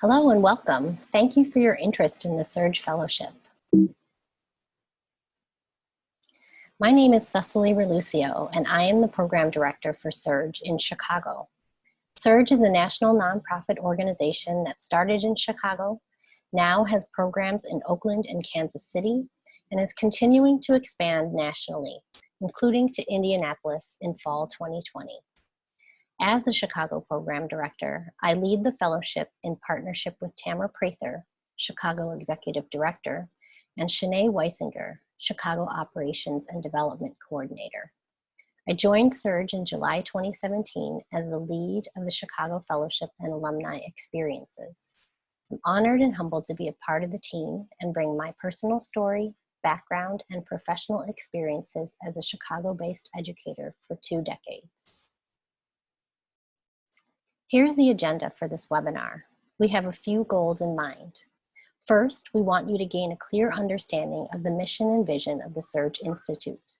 Hello and welcome. Thank you for your interest in the Surge Fellowship. My name is Cecily Relucio, and I am the Program Director for Surge in Chicago. Surge is a national nonprofit organization that started in Chicago, now has programs in Oakland and Kansas City, and is continuing to expand nationally, including to Indianapolis in fall 2020. As the Chicago Program Director, I lead the fellowship in partnership with Tamara Prather, Chicago Executive Director, and Shanae Weisinger, Chicago Operations and Development Coordinator. I joined Surge in July 2017 as the lead of the Chicago Fellowship and Alumni Experiences. I'm honored and humbled to be a part of the team and bring my personal story, background, and professional experiences as a Chicago-based educator for 2 decades. Here's the agenda for this webinar. We have a few goals in mind. First, we want you to gain a clear understanding of the mission and vision of the Surge Institute.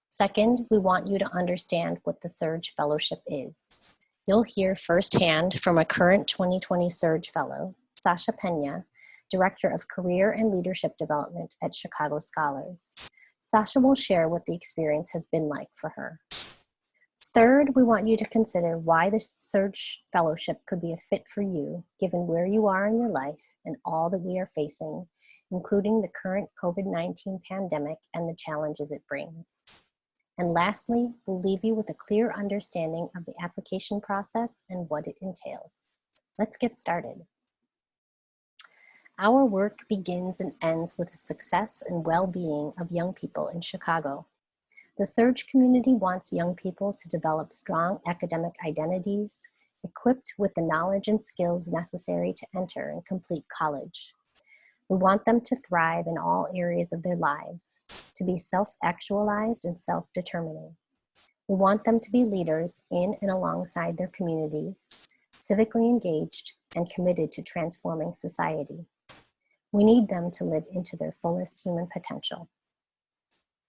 Second, we want you to understand what the Surge Fellowship is. You'll hear firsthand from a current 2020 Surge Fellow, Sasha Pena, Director of Career and Leadership Development at Chicago Scholars. Sasha will share what the experience has been like for her. Third, we want you to consider why the Surge Fellowship could be a fit for you, given where you are in your life and all that we are facing, including the current COVID-19 pandemic and the challenges it brings. And lastly, we'll leave you with a clear understanding of the application process and what it entails. Let's get started. Our work begins and ends with the success and well-being of young people in Chicago. The Surge community wants young people to develop strong academic identities, equipped with the knowledge and skills necessary to enter and complete college. We want them to thrive in all areas of their lives, to be self-actualized and self-determining. We want them to be leaders in and alongside their communities, civically engaged and committed to transforming society. We need them to live into their fullest human potential.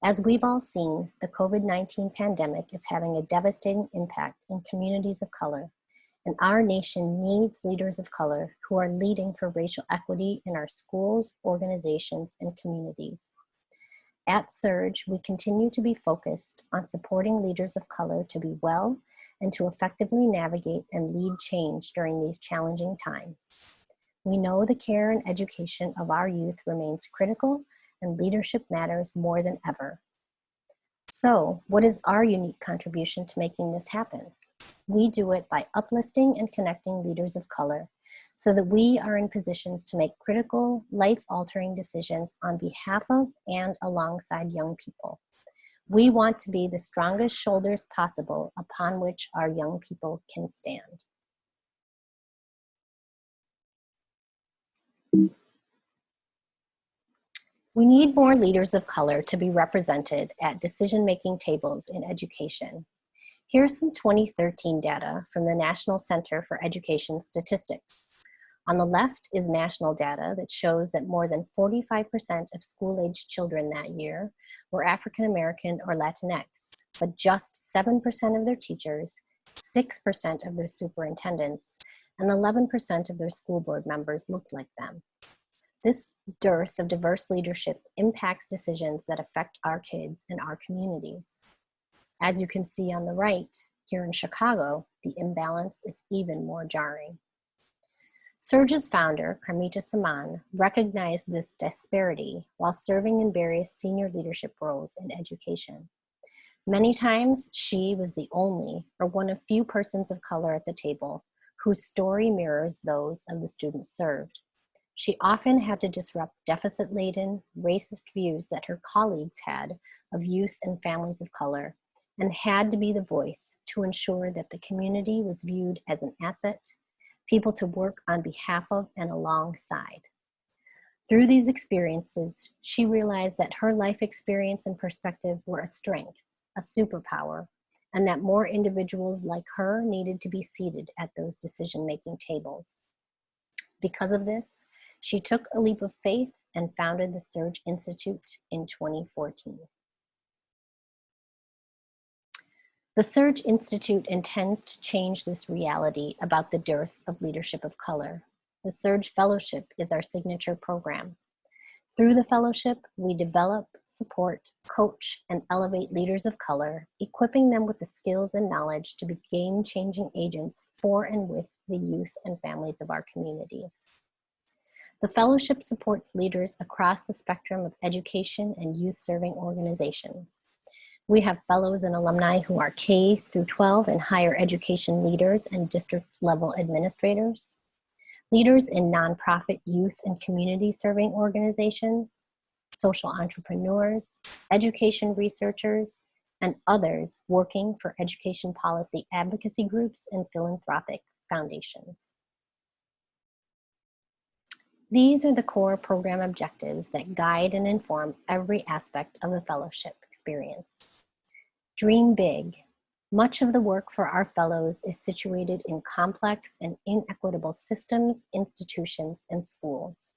As we've all seen, the COVID-19 pandemic is having a devastating impact in communities of color, and our nation needs leaders of color who are leading for racial equity in our schools, organizations, and communities. At Surge, we continue to be focused on supporting leaders of color to be well and to effectively navigate and lead change during these challenging times. We know the care and education of our youth remains critical and leadership matters more than ever. So, what is our unique contribution to making this happen? We do it by uplifting and connecting leaders of color so that we are in positions to make critical, life-altering decisions on behalf of and alongside young people. We want to be the strongest shoulders possible upon which our young people can stand. We need more leaders of color to be represented at decision-making tables in education. Here's some 2013 data from the National Center for Education Statistics. On the left is national data that shows that more than 45% of school-aged children that year were African American or Latinx, but just 7% of their teachers, 6% of their superintendents, and 11% of their school board members looked like them. This dearth of diverse leadership impacts decisions that affect our kids and our communities. As you can see on the right, here in Chicago, the imbalance is even more jarring. Surge's founder, Carmita Saman, recognized this disparity while serving in various senior leadership roles in education. Many times, she was the only or one of few persons of color at the table whose story mirrors those of the students served. She often had to disrupt deficit-laden, racist views that her colleagues had of youth and families of color, and had to be the voice to ensure that the community was viewed as an asset, people to work on behalf of and alongside. Through these experiences, she realized that her life experience and perspective were a strength, a superpower, and that more individuals like her needed to be seated at those decision-making tables. Because of this, she took a leap of faith and founded the Surge Institute in 2014. The Surge Institute intends to change this reality about the dearth of leadership of color. the Surge Fellowship is our signature program. Through the fellowship, we develop, support, coach, and elevate leaders of color, equipping them with the skills and knowledge to be game-changing agents for and with the youth and families of our communities. The fellowship supports leaders across the spectrum of education and youth-serving organizations. We have fellows and alumni who are K through 12 and higher education leaders and district-level administrators, leaders in nonprofit youth and community serving organizations, social entrepreneurs, education researchers, and others working for education policy advocacy groups and philanthropic foundations. These are the core program objectives that guide and inform every aspect of the fellowship experience. Dream big. Much of the work for our fellows is situated in complex and inequitable systems, institutions, and schools.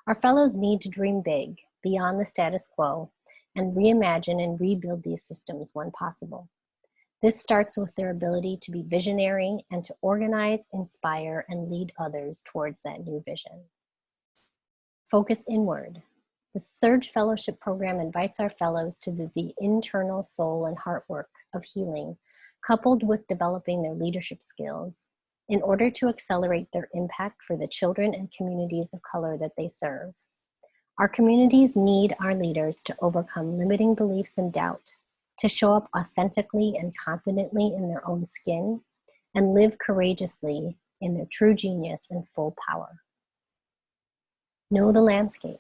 Our fellows need to dream big, beyond the status quo, and reimagine and rebuild these systems when possible. This starts with their ability to be visionary and to organize, inspire, and lead others towards that new vision. Focus inward. The Surge Fellowship Program invites our fellows to do the internal soul and heart work of healing, coupled with developing their leadership skills, in order to accelerate their impact for the children and communities of color that they serve. Our communities need our leaders to overcome limiting beliefs and doubt, to show up authentically and confidently in their own skin, and live courageously in their true genius and full power. Know the landscape.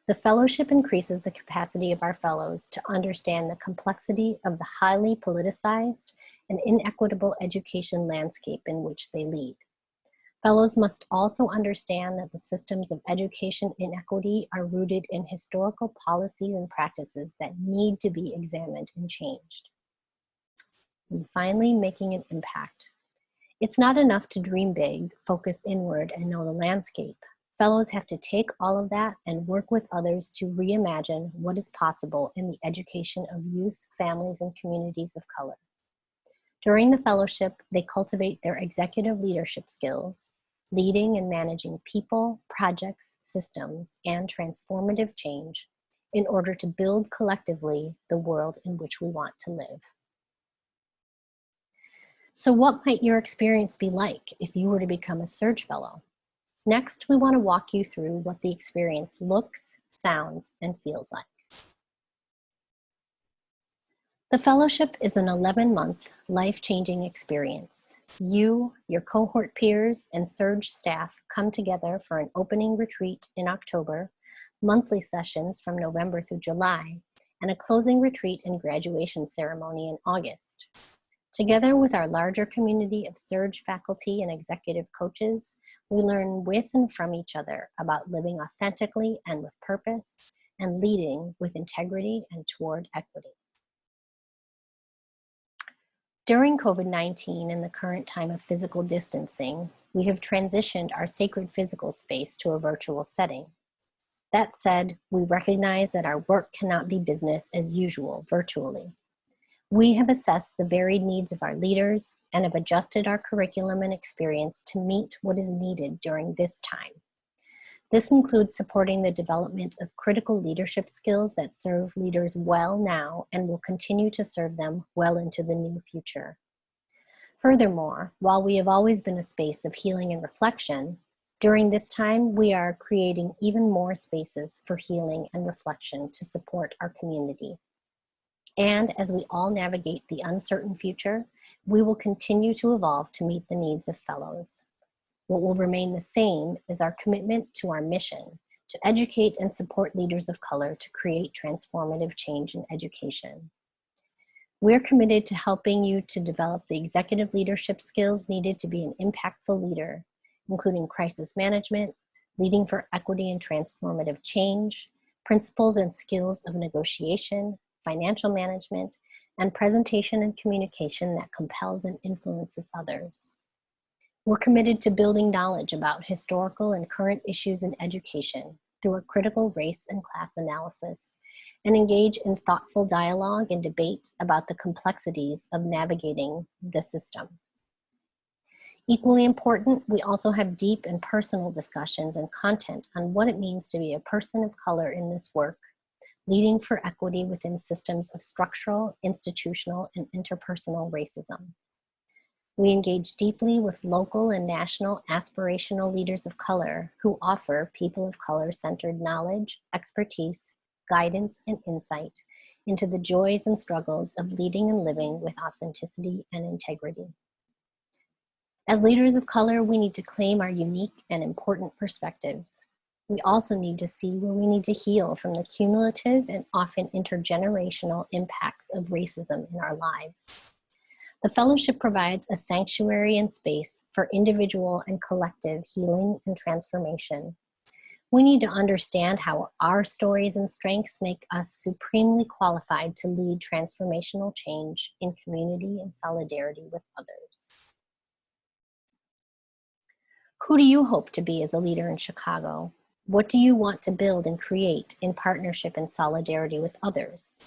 The fellowship increases the capacity of our fellows to understand the complexity of the highly politicized and inequitable education landscape in which they lead. Fellows must also understand that the systems of education inequity are rooted in historical policies and practices that need to be examined and changed. And finally, making an impact. It's not enough to dream big, focus inward, and know the landscape. Fellows have to take all of that and work with others to reimagine what is possible in the education of youth, families, and communities of color. During the fellowship, they cultivate their executive leadership skills, leading and managing people, projects, systems, and transformative change in order to build collectively the world in which we want to live. So what might your experience be like if you were to become a Surge Fellow? Next, we want to walk you through what the experience looks, sounds, and feels like. The fellowship is an 11-month, life-changing experience. You, your cohort peers, and Surge staff come together for an opening retreat in October, monthly sessions from November through July, and a closing retreat and graduation ceremony in August. Together with our larger community of Surge faculty and executive coaches, we learn with and from each other about living authentically and with purpose, and leading with integrity and toward equity. During COVID-19 and the current time of physical distancing, we have transitioned our sacred physical space to a virtual setting. That said, we recognize that our work cannot be business as usual virtually. We have assessed the varied needs of our leaders and have adjusted our curriculum and experience to meet what is needed during this time. This includes supporting the development of critical leadership skills that serve leaders well now and will continue to serve them well into the near future. Furthermore, while we have always been a space of healing and reflection, during this time we are creating even more spaces for healing and reflection to support our community. And as we all navigate the uncertain future, we will continue to evolve to meet the needs of fellows. What will remain the same is our commitment to our mission to educate and support leaders of color to create transformative change in education. We're committed to helping you to develop the executive leadership skills needed to be an impactful leader, including crisis management, leading for equity and transformative change, principles and skills of negotiation, financial management, and presentation and communication that compels and influences others. We're committed to building knowledge about historical and current issues in education through a critical race and class analysis, and engage in thoughtful dialogue and debate about the complexities of navigating the system. Equally important, we also have deep and personal discussions and content on what it means to be a person of color in this work, leading for equity within systems of structural, institutional, and interpersonal racism. We engage deeply with local and national aspirational leaders of color who offer people of color-centered knowledge, expertise, guidance, and insight into the joys and struggles of leading and living with authenticity and integrity. As leaders of color, we need to claim our unique and important perspectives. We also need to see where we need to heal from the cumulative and often intergenerational impacts of racism in our lives. The fellowship provides a sanctuary and space for individual and collective healing and transformation. We need to understand how our stories and strengths make us supremely qualified to lead transformational change in community and solidarity with others. Who do you hope to be as a leader in Chicago? What do you want to build and create in partnership and solidarity with others?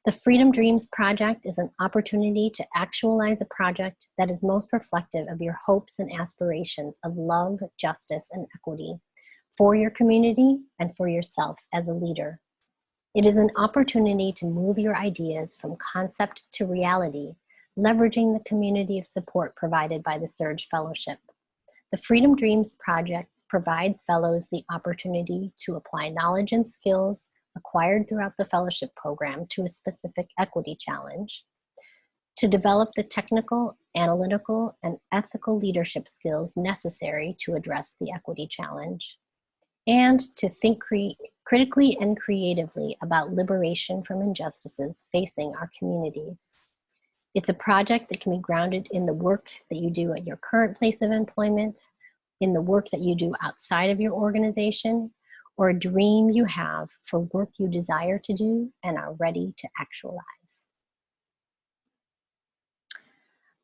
The Freedom Dreams Project is an opportunity to actualize a project that is most reflective of your hopes and aspirations of love, justice, and equity for your community and for yourself as a leader. It is an opportunity to move your ideas from concept to reality, leveraging the community of support provided by the Surge Fellowship. The Freedom Dreams Project provides fellows the opportunity to apply knowledge and skills acquired throughout the fellowship program to a specific equity challenge, to develop the technical, analytical, and ethical leadership skills necessary to address the equity challenge, and to think critically and creatively about liberation from injustices facing our communities. It's a project that can be grounded in the work that you do at your current place of employment, in the work that you do outside of your organization, or a dream you have for work you desire to do and are ready to actualize.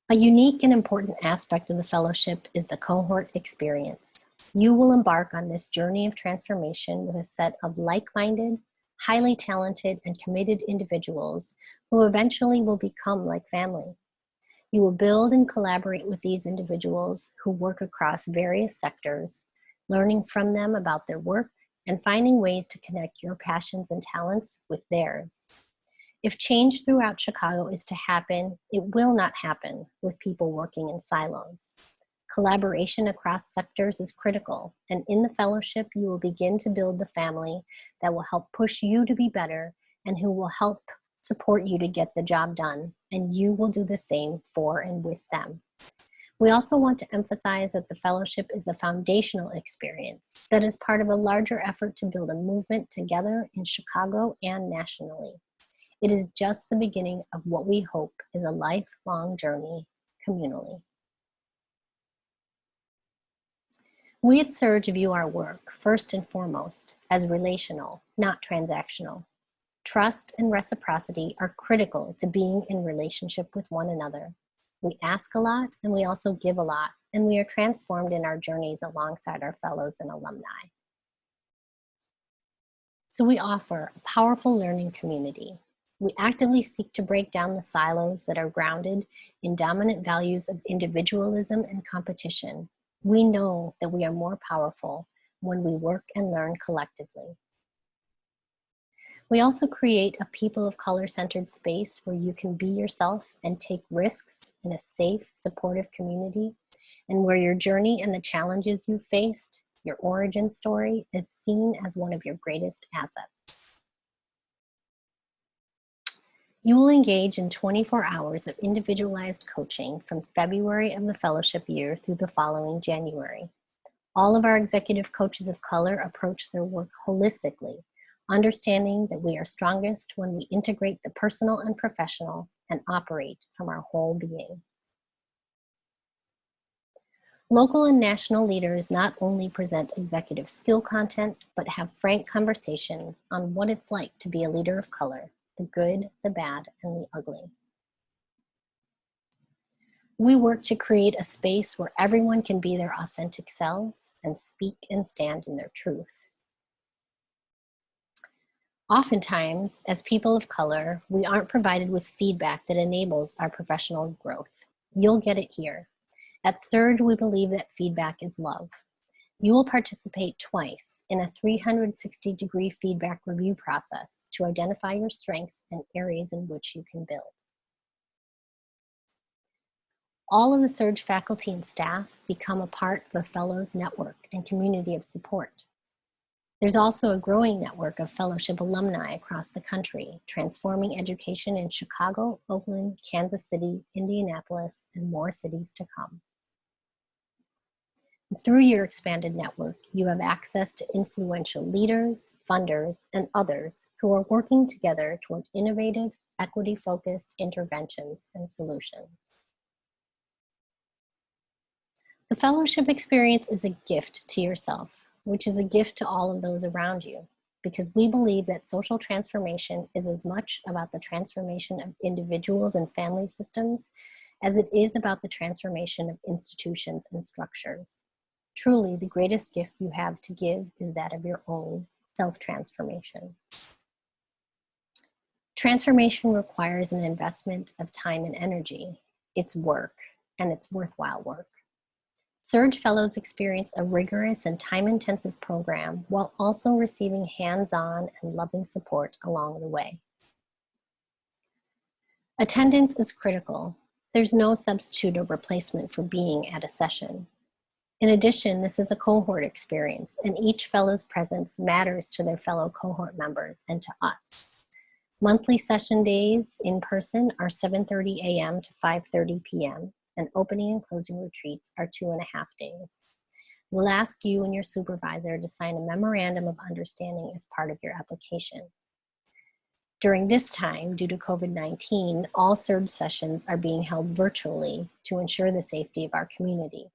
A unique and important aspect of the fellowship is the cohort experience. You will embark on this journey of transformation with a set of like-minded, highly talented, and committed individuals who eventually will become like family. You will build and collaborate with these individuals who work across various sectors, learning from them about their work and finding ways to connect your passions and talents with theirs. If change throughout Chicago is to happen, it will not happen with people working in silos. Collaboration across sectors is critical, and in the fellowship, you will begin to build the family that will help push you to be better and who will help support you to get the job done, and you will do the same for and with them. We also want to emphasize that the fellowship is a foundational experience that is part of a larger effort to build a movement together in Chicago and nationally. It is just the beginning of what we hope is a lifelong journey communally. We at Surge view our work, first and foremost, as relational, not transactional. Trust and reciprocity are critical to being in relationship with one another. We ask a lot and we also give a lot, and we are transformed in our journeys alongside our fellows and alumni. So we offer a powerful learning community. We actively seek to break down the silos that are grounded in dominant values of individualism and competition. We know that we are more powerful when we work and learn collectively. We also create a people of color-centered space where you can be yourself and take risks in a safe, supportive community, and where your journey and the challenges you faced, your origin story, is seen as one of your greatest assets. You will engage in 24 hours of individualized coaching from February of the fellowship year through the following January. All of our executive coaches of color approach their work holistically, understanding that we are strongest when we integrate the personal and professional and operate from our whole being. Local and national leaders not only present executive skill content, but have frank conversations on what it's like to be a leader of color, the good, the bad, and the ugly. We work to create a space where everyone can be their authentic selves and speak and stand in their truth. Oftentimes, as people of color, we aren't provided with feedback that enables our professional growth. You'll get it here. At Surge, we believe that feedback is love. You will participate twice in a 360-degree feedback review process to identify your strengths and areas in which you can build. All of the Surge faculty and staff become a part of the Fellows Network and community of support. There's also a growing network of fellowship alumni across the country, transforming education in Chicago, Oakland, Kansas City, Indianapolis, and more cities to come. Through your expanded network, you have access to influential leaders, funders, and others who are working together toward innovative, equity-focused interventions and solutions. The fellowship experience is a gift to yourself, which is a gift to all of those around you, because we believe that social transformation is as much about the transformation of individuals and family systems as it is about the transformation of institutions and structures. Truly, the greatest gift you have to give is that of your own self-transformation. Transformation requires an investment of time and energy. It's work, and it's worthwhile work. Surge Fellows experience a rigorous and time-intensive program while also receiving hands-on and loving support along the way. Attendance is critical. There's no substitute or replacement for being at a session. In addition, this is a cohort experience, and each fellow's presence matters to their fellow cohort members and to us. Monthly session days in person are 7:30 a.m. to 5:30 p.m., and opening and closing retreats are 2.5 days. We'll ask you and your supervisor to sign a memorandum of understanding as part of your application. During this time, due to COVID-19, all Surge sessions are being held virtually to ensure the safety of our community.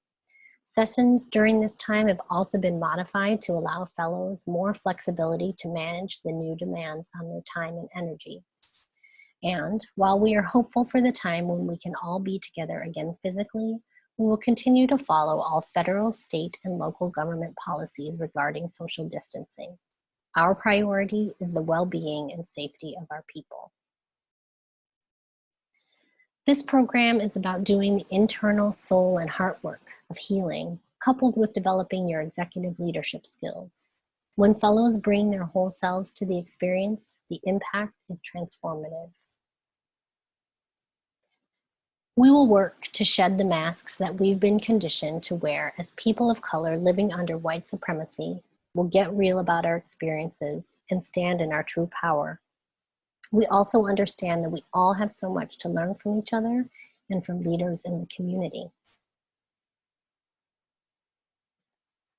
Sessions during this time have also been modified to allow fellows more flexibility to manage the new demands on their time and energy. And while we are hopeful for the time when we can all be together again physically, we will continue to follow all federal, state, and local government policies regarding social distancing. Our priority is the well-being and safety of our people. This program is about doing the internal soul and heart work of healing, coupled with developing your executive leadership skills. When fellows bring their whole selves to the experience, the impact is transformative. We will work to shed the masks that we've been conditioned to wear as people of color living under white supremacy. We'll get real about our experiences and stand in our true power. We also understand that we all have so much to learn from each other and from leaders in the community.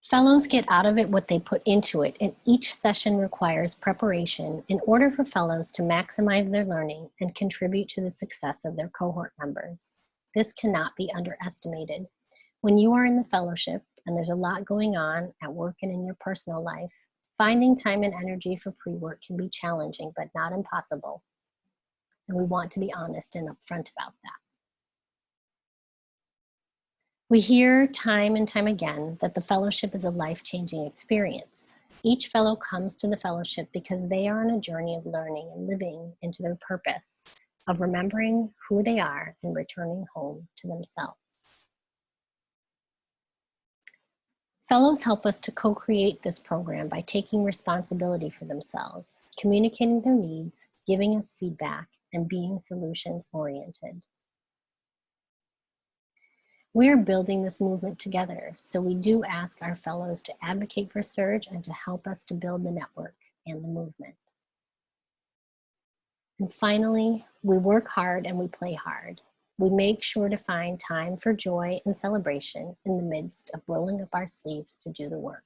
Fellows get out of it what they put into it, and each session requires preparation in order for fellows to maximize their learning and contribute to the success of their cohort members. This cannot be underestimated. When you are in the fellowship and there's a lot going on at work and in your personal life, finding time and energy for pre-work can be challenging, but not impossible. And we want to be honest and upfront about that. We hear time and time again that the fellowship is a life-changing experience. Each fellow comes to the fellowship because they are on a journey of learning and living into their purpose, of remembering who they are and returning home to themselves. Fellows help us to co-create this program by taking responsibility for themselves, communicating their needs, giving us feedback, and being solutions-oriented. We are building this movement together, so we do ask our fellows to advocate for Surge and to help us to build the network and the movement. And finally, we work hard and we play hard. We make sure to find time for joy and celebration in the midst of rolling up our sleeves to do the work.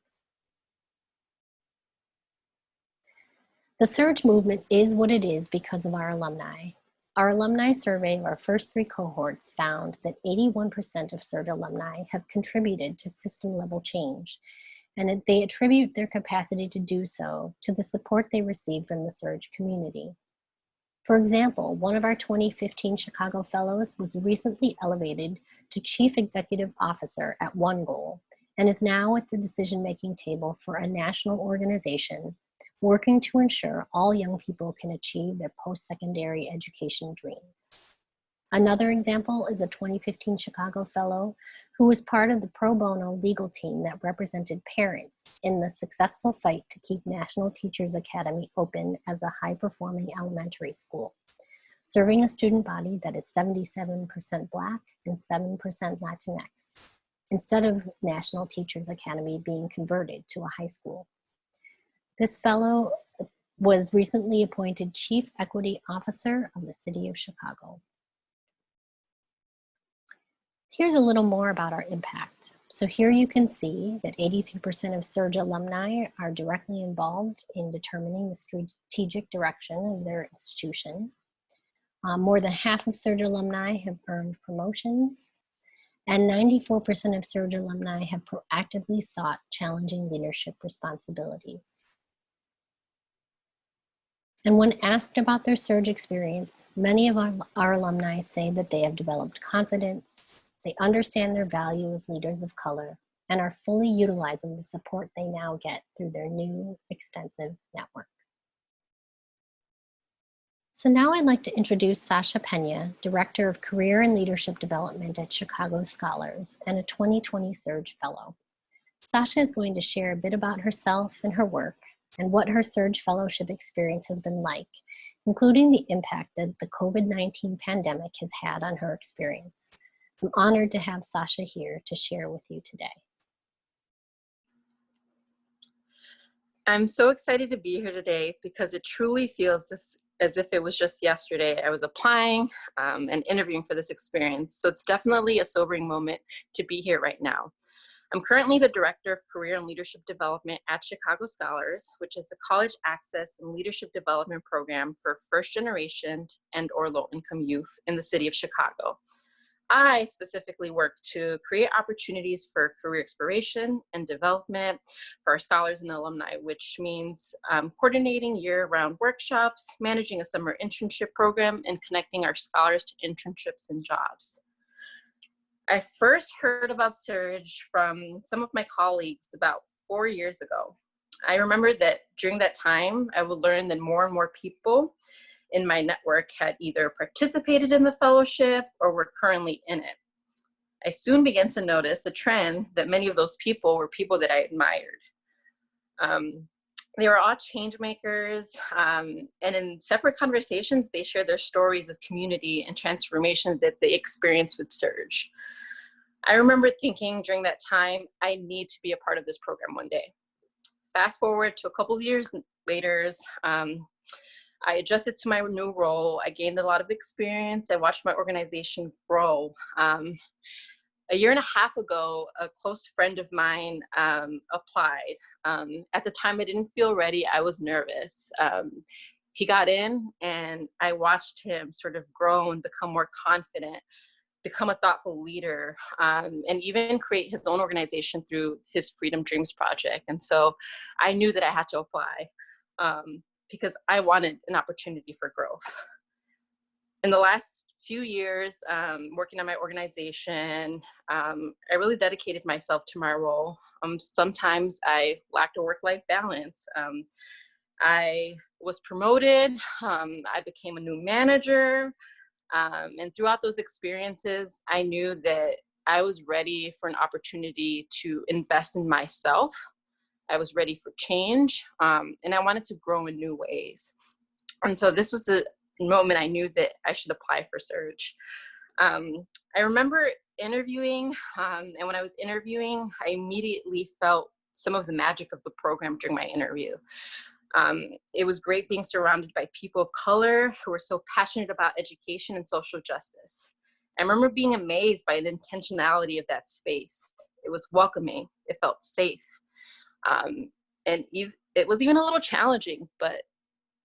The Surge movement is what it is because of our alumni. Our alumni survey of our first 3 cohorts found that 81% of Surge alumni have contributed to system-level change, and that they attribute their capacity to do so to the support they receive from the Surge community. For example, one of our 2015 Chicago Fellows was recently elevated to Chief Executive Officer at OneGoal and is now at the decision-making table for a national organization working to ensure all young people can achieve their post-secondary education dreams. Another example is a 2015 Chicago Fellow who was part of the pro bono legal team that represented parents in the successful fight to keep National Teachers Academy open as a high-performing elementary school, serving a student body that is 77% Black and 7% Latinx, instead of National Teachers Academy being converted to a high school. This fellow was recently appointed Chief Equity Officer of the City of Chicago. Here's a little more about our impact. So here you can see that 83% of Surge alumni are directly involved in determining the strategic direction of their institution. More than half of Surge alumni have earned promotions, and 94% of Surge alumni have proactively sought challenging leadership responsibilities. And when asked about their Surge experience, many of our alumni say that they have developed confidence, they understand their value as leaders of color, and are fully utilizing the support they now get through their new extensive network. So now I'd like to introduce Sasha Pena, Director of Career and Leadership Development at Chicago Scholars and a 2020 Surge Fellow. Sasha is going to share a bit about herself and her work and what her Surge Fellowship experience has been like, including the impact that the COVID-19 pandemic has had on her experience. I'm honored to have Sasha here to share with you today. I'm so excited to be here today because it truly feels as if it was just yesterday I was applying and interviewing for this experience. So it's definitely a sobering moment to be here right now. I'm currently the Director of Career and Leadership Development at Chicago Scholars, which is a college access and leadership development program for first-generation and/or low-income youth in the city of Chicago. I specifically work to create opportunities for career exploration and development for our scholars and alumni, which means coordinating year-round workshops, managing a summer internship program, and connecting our scholars to internships and jobs. I first heard about Surge from some of my colleagues about 4 years ago. I remember that during that time, I would learn that more and more people in my network had either participated in the fellowship or were currently in it. I soon began to notice a trend that many of those people were people that I admired. They were all change makers, and in separate conversations, they shared their stories of community and transformation that they experienced with Surge. I remember thinking during that time, I need to be a part of this program one day. Fast forward to a couple of years later, I adjusted to my new role. I gained a lot of experience. I watched my organization grow. A year and a half ago, a close friend of mine applied. At the time, I didn't feel ready. I was nervous. He got in, and I watched him sort of grow and become more confident, become a thoughtful leader, and even create his own organization through his Freedom Dreams project. And so I knew that I had to apply. Because I wanted an opportunity for growth. In the last few years, working on my organization, I really dedicated myself to my role. Sometimes I lacked a work-life balance. I was promoted, I became a new manager, and throughout those experiences, I knew that I was ready for an opportunity to invest in myself. I was ready for change, and I wanted to grow in new ways. And so this was the moment I knew that I should apply for Surge. I remember interviewing, and when I was interviewing, I immediately felt some of the magic of the program during my interview. It was great being surrounded by people of color who were so passionate about education and social justice. I remember being amazed by the intentionality of that space. It was welcoming, it felt safe. And it was even a little challenging, but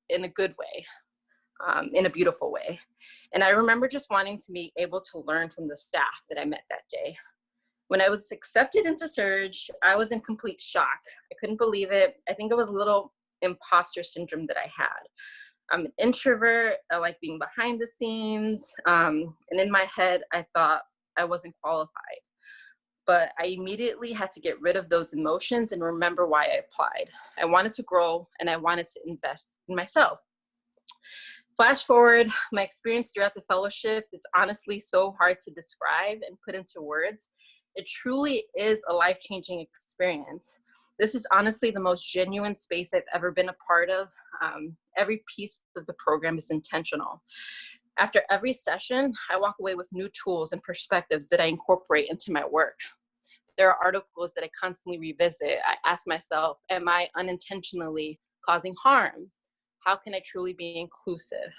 in a good way, in a beautiful way. And I remember just wanting to be able to learn from the staff that I met that day. When I was accepted into Surge, I was in complete shock. I couldn't believe it. I think it was a little imposter syndrome that I had. I'm an introvert, I like being behind the scenes. And in my head, I thought I wasn't qualified. But I immediately had to get rid of those emotions and remember why I applied. I wanted to grow and I wanted to invest in myself. Flash forward, my experience throughout the fellowship is honestly so hard to describe and put into words. It truly is a life-changing experience. This is honestly the most genuine space I've ever been a part of. Every piece of the program is intentional. After every session, I walk away with new tools and perspectives that I incorporate into my work. There are articles that I constantly revisit. I ask myself, am I unintentionally causing harm? How can I truly be inclusive?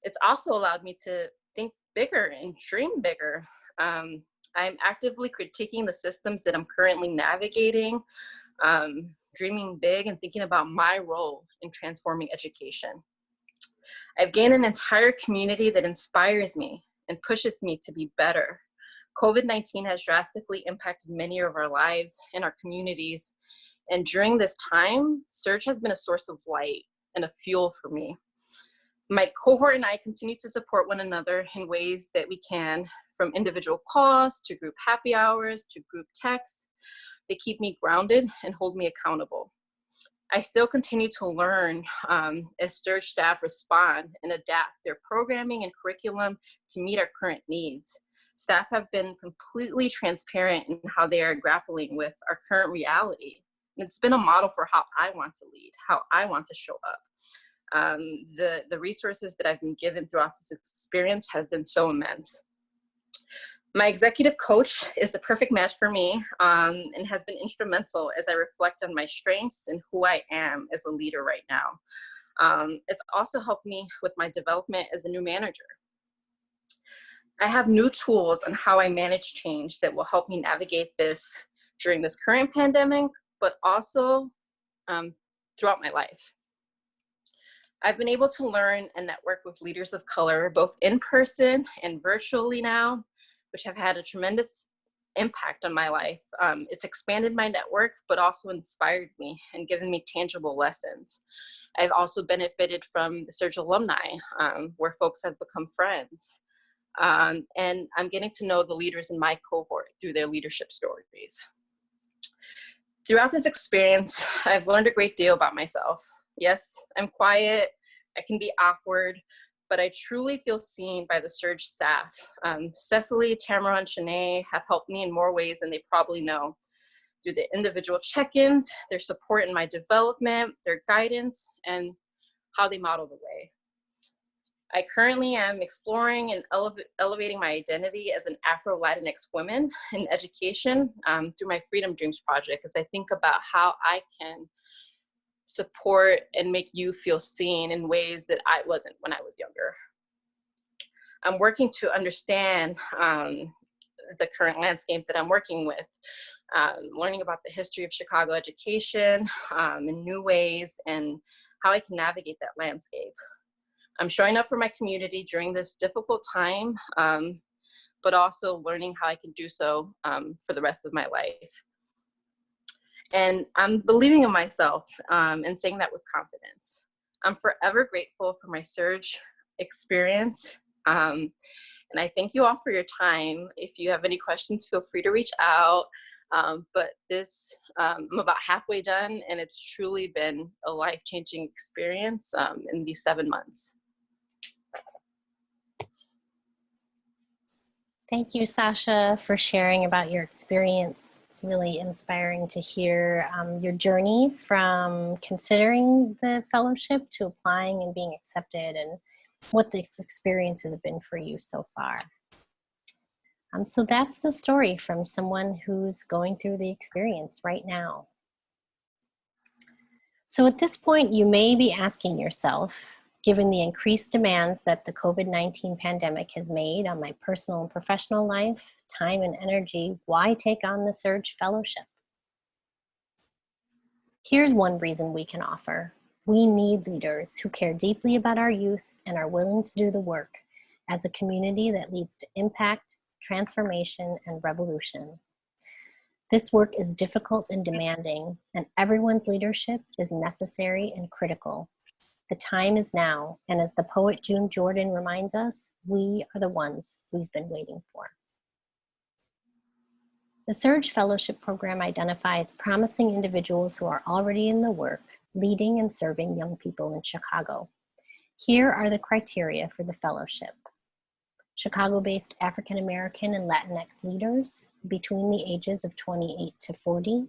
It's also allowed me to think bigger and dream bigger. I'm actively critiquing the systems that I'm currently navigating, dreaming big and thinking about my role in transforming education. I've gained an entire community that inspires me and pushes me to be better. COVID-19 has drastically impacted many of our lives and our communities. And during this time, Surge has been a source of light and a fuel for me. My cohort and I continue to support one another in ways that we can, from individual calls to group happy hours to group texts. They keep me grounded and hold me accountable. I still continue to learn as Surge staff respond and adapt their programming and curriculum to meet our current needs. Staff have been completely transparent in how they are grappling with our current reality. It's been a model for how I want to lead, how I want to show up. The resources that I've been given throughout this experience have been so immense. My executive coach is the perfect match for me and has been instrumental as I reflect on my strengths and who I am as a leader right now. It's also helped me with my development as a new manager. I have new tools on how I manage change that will help me navigate this during this current pandemic, but also throughout my life. I've been able to learn and network with leaders of color, both in person and virtually now, which have had a tremendous impact on my life. It's expanded my network, but also inspired me and given me tangible lessons. I've also benefited from the Surge alumni, where folks have become friends. And I'm getting to know the leaders in my cohort through their leadership stories. Throughout this experience, I've learned a great deal about myself. Yes, I'm quiet, I can be awkward, but I truly feel seen by the Surge staff. Cecily, Tamara, and Shanae have helped me in more ways than they probably know. Through the individual check-ins, their support in my development, their guidance, and how they model the way. I currently am exploring and elevating my identity as an Afro-Latinx woman in education through my Freedom Dreams project, as I think about how I can support and make you feel seen in ways that I wasn't when I was younger. I'm working to understand the current landscape that I'm working with, learning about the history of Chicago education in new ways and how I can navigate that landscape. I'm showing up for my community during this difficult time, but also learning how I can do so for the rest of my life. And I'm believing in myself and saying that with confidence. I'm forever grateful for my Surge experience. And I thank you all for your time. If you have any questions, feel free to reach out. But I'm about halfway done, and it's truly been a life-changing experience in these 7 months. Thank you, Sasha, for sharing about your experience. It's really inspiring to hear your journey from considering the fellowship to applying and being accepted, and what this experience has been for you so far. So that's the story from someone who's going through the experience right now. So at this point, you may be asking yourself, given the increased demands that the COVID-19 pandemic has made on my personal and professional life, time and energy, why take on the Surge Fellowship? Here's one reason we can offer. We need leaders who care deeply about our youth and are willing to do the work as a community that leads to impact, transformation, and revolution. This work is difficult and demanding, and everyone's leadership is necessary and critical. The time is now, and as the poet June Jordan reminds us, we are the ones we've been waiting for. The Surge Fellowship Program identifies promising individuals who are already in the work, leading and serving young people in Chicago. Here are the criteria for the fellowship. Chicago-based African American and Latinx leaders between the ages of 28 to 40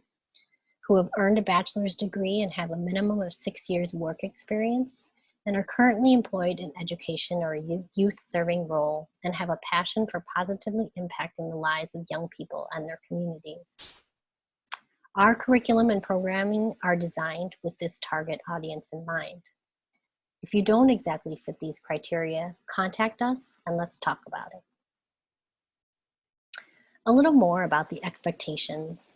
who have earned a bachelor's degree and have a minimum of 6 years work experience and are currently employed in education or a youth-serving role and have a passion for positively impacting the lives of young people and their communities. Our curriculum and programming are designed with this target audience in mind. If you don't exactly fit these criteria, contact us and let's talk about it. A little more about the expectations.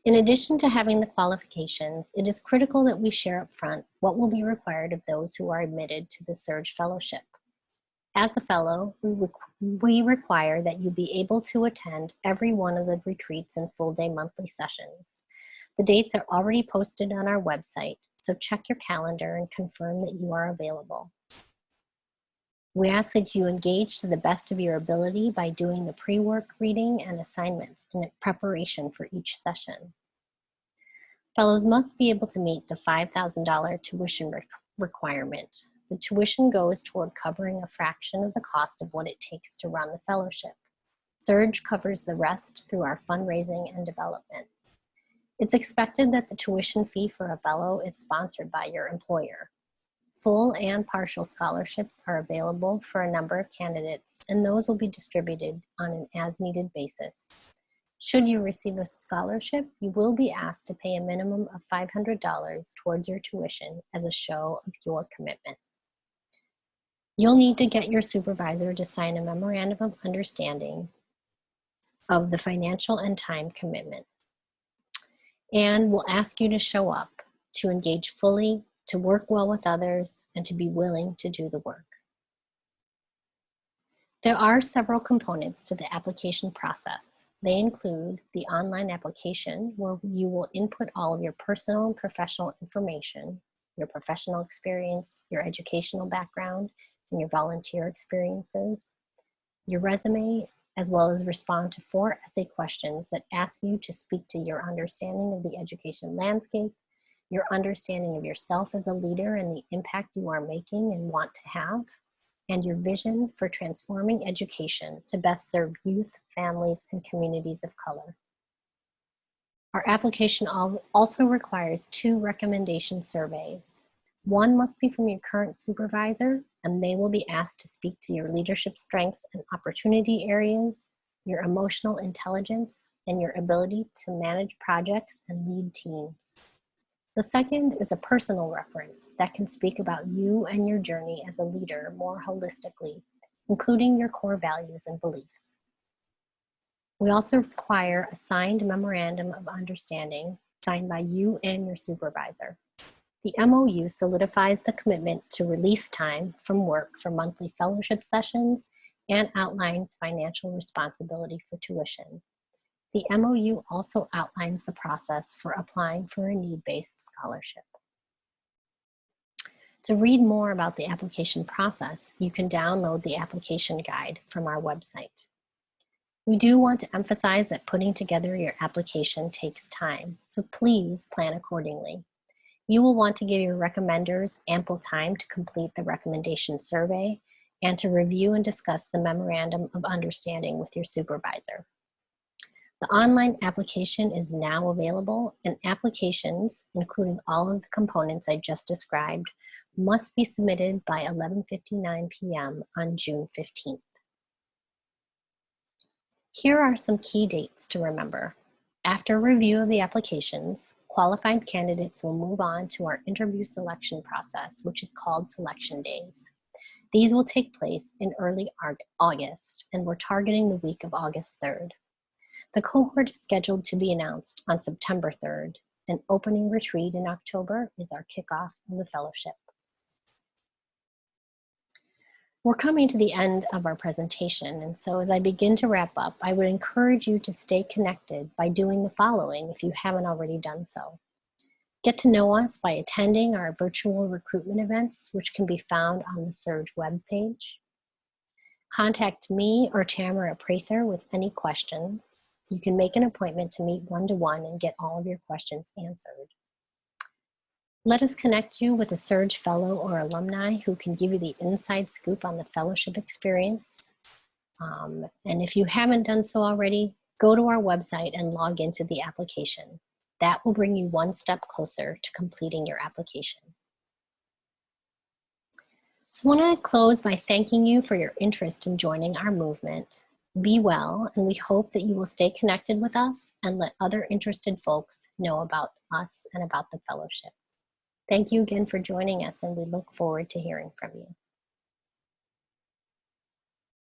In addition to having the qualifications, it is critical that we share up front what will be required of those who are admitted to the Surge Fellowship. As a fellow, we require that you be able to attend every one of the retreats and full-day monthly sessions. The dates are already posted on our website, so check your calendar and confirm that you are available. We ask that you engage to the best of your ability by doing the pre-work reading and assignments in preparation for each session. Fellows must be able to meet the $5,000 tuition requirement. The tuition goes toward covering a fraction of the cost of what it takes to run the fellowship. Surge covers the rest through our fundraising and development. It's expected that the tuition fee for a fellow is sponsored by your employer. Full and partial scholarships are available for a number of candidates, and those will be distributed on an as-needed basis. Should you receive a scholarship, you will be asked to pay a minimum of $500 towards your tuition as a show of your commitment. You'll need to get your supervisor to sign a memorandum of understanding of the financial and time commitment. And we'll ask you to show up, to engage fully, to work well with others, and to be willing to do the work. There are several components to the application process. They include the online application, where you will input all of your personal and professional information, your professional experience, your educational background, and your volunteer experiences, your resume, as well as respond to 4 essay questions that ask you to speak to your understanding of the education landscape, your understanding of yourself as a leader and the impact you are making and want to have, and your vision for transforming education to best serve youth, families, and communities of color. Our application also requires 2 recommendation surveys. One must be from your current supervisor, and they will be asked to speak to your leadership strengths and opportunity areas, your emotional intelligence, and your ability to manage projects and lead teams. The second is a personal reference that can speak about you and your journey as a leader more holistically, including your core values and beliefs. We also require a signed memorandum of understanding signed by you and your supervisor. The MOU solidifies the commitment to release time from work for monthly fellowship sessions and outlines financial responsibility for tuition. The MOU also outlines the process for applying for a need-based scholarship. To read more about the application process, you can download the application guide from our website. We do want to emphasize that putting together your application takes time, so please plan accordingly. You will want to give your recommenders ample time to complete the recommendation survey and to review and discuss the memorandum of understanding with your supervisor. The online application is now available, and applications, including all of the components I just described, must be submitted by 11:59 p.m. on June 15th. Here are some key dates to remember. After review of the applications, qualified candidates will move on to our interview selection process, which is called Selection Days. These will take place in early August, and we're targeting the week of August 3rd. The cohort is scheduled to be announced on September 3rd. An opening retreat in October is our kickoff of the fellowship. We're coming to the end of our presentation, and so as I begin to wrap up, I would encourage you to stay connected by doing the following if you haven't already done so. Get to know us by attending our virtual recruitment events, which can be found on the Surge webpage. Contact me or Tamara Prather with any questions. You can make an appointment to meet one-to-one and get all of your questions answered. Let us connect you with a Surge Fellow or alumni who can give you the inside scoop on the fellowship experience. And if you haven't done so already, go to our website and log into the application. That will bring you one step closer to completing your application. So I want to close by thanking you for your interest in joining our movement. Be well, and we hope that you will stay connected with us and let other interested folks know about us and about the fellowship. Thank you again for joining us, and we look forward to hearing from you.